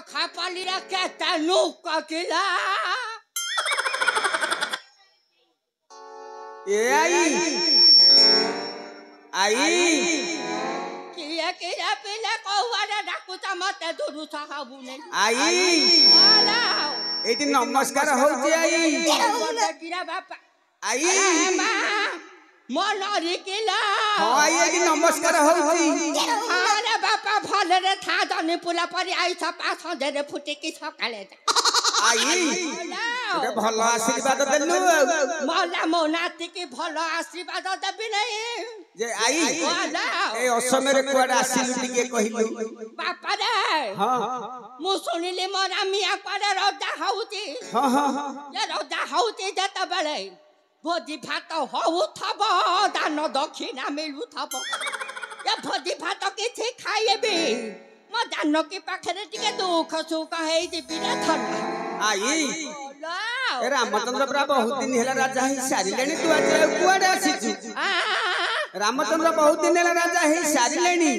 Kapalira keta nuka kila. Aí. Kia kira pila kawara dakuta mate duru sahabune. Aí. Ala. Eti namaskar hoji aí. Kira bapa. Aí. Ma. Monori kila. Aí eti namaskar hoji. Ala bapa bhalere tha jani pula pari aisa paso dere futi ki sakale. Aí. Ote bhalo आशीर्वाद देलु मला मोनाती की भलो आशीर्वाद देबी नहीं जे आई ए असमेरे कुआडे आसिलु टिके कहिलु बापा रे हां मु सुनिली मोरा मिया कुआडे रौदा हउती हां हां ये रौदा हउती जत बेले भोजी भात हउ थब दान दक्षिणा मिलु थब ये भोजी भात किछि खाइबी मो दान की पाखरे टिके दुख सुख हेई दिबी रे थन आई ए रामचंद्र प्रा बहुत दिन हेला राजा ही सारी लेनी तू आज कुआडे आसीछु रामचंद्र बहुत दिन हेला राजा ही सारी लेनी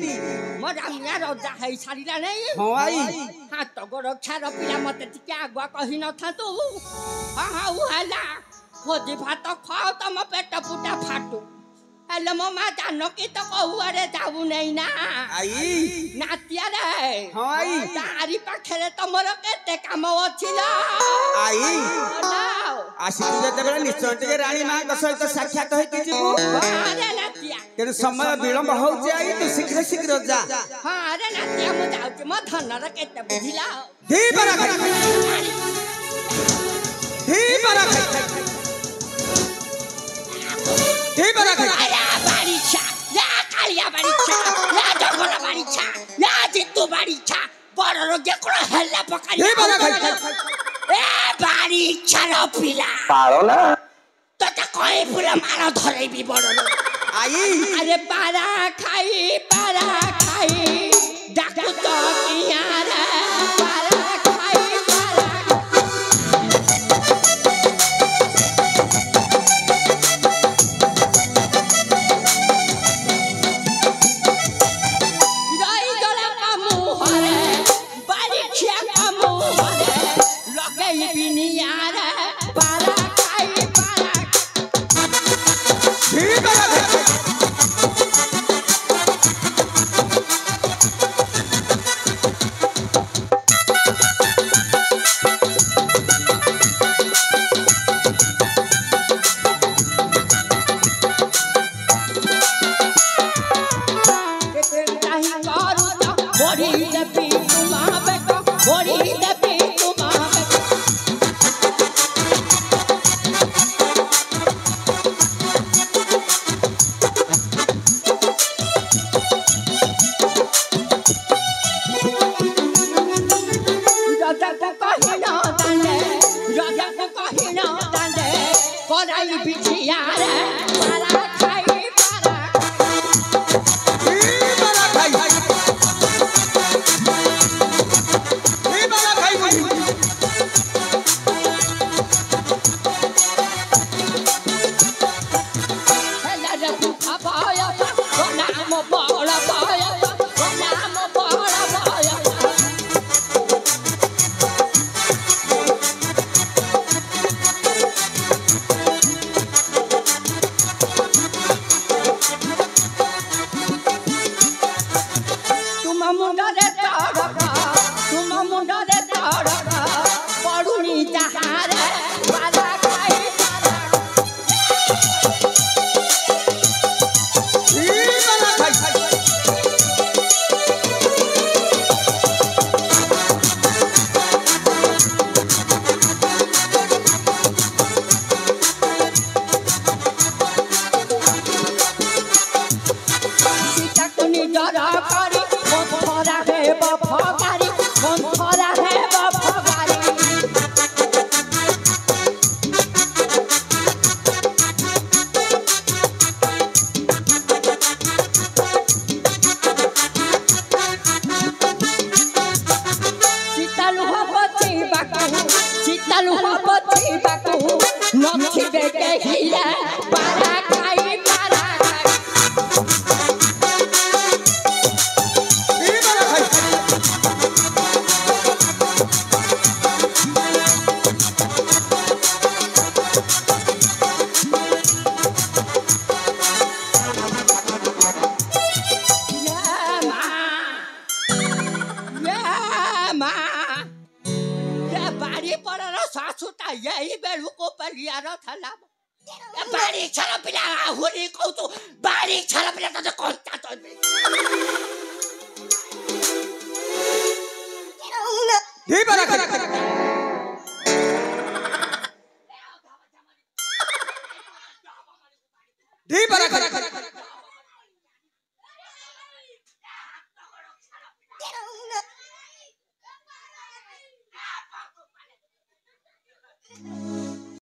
मो रामिया राजा ही सारी लेनी हां आई हाथ गोड़ छार पिला मते टिके आगुआ कहि न था तू हां हां उ हला भोजी भात खाओ त म पेट पुटा फाटू हेलो मो मा जानो की तो कहुआरे जाऊ नहीं ना आई नातिया रे हां आई तारी पाखरे तमरो केते काम अछिला आई आसीतु जते बेला निश्चय टिके रानी मां क सहित साक्षात होई कि जीवु अरे नातिया तेरे समय विलंब हो जाई तू शीघ्र शीघ्र जा हां अरे नातिया मु जाऊ म धन रे केते बुझिला धी बरा धी बरा धी बरा आया बारिशा या कालिया बारिशा या जगरा बारिशा या जितु बारिशा बड़ रोगे कोन हल्ला पकाई धी बरा ए बारिशा रो पिला पारो ना तो त कोई पुला मारो धरै बि बड़ आई अरे पारा खाई डाकू तो किया रे पारा खाई रई दला कामू हरे बारिशा कामू हरे लगई बिनिया रे पारा खाई धी बरा लिया र थाला बारी छरा पिला हुरी कौतु बारी छरा पिला त कोन्ता त ढी बरा ढी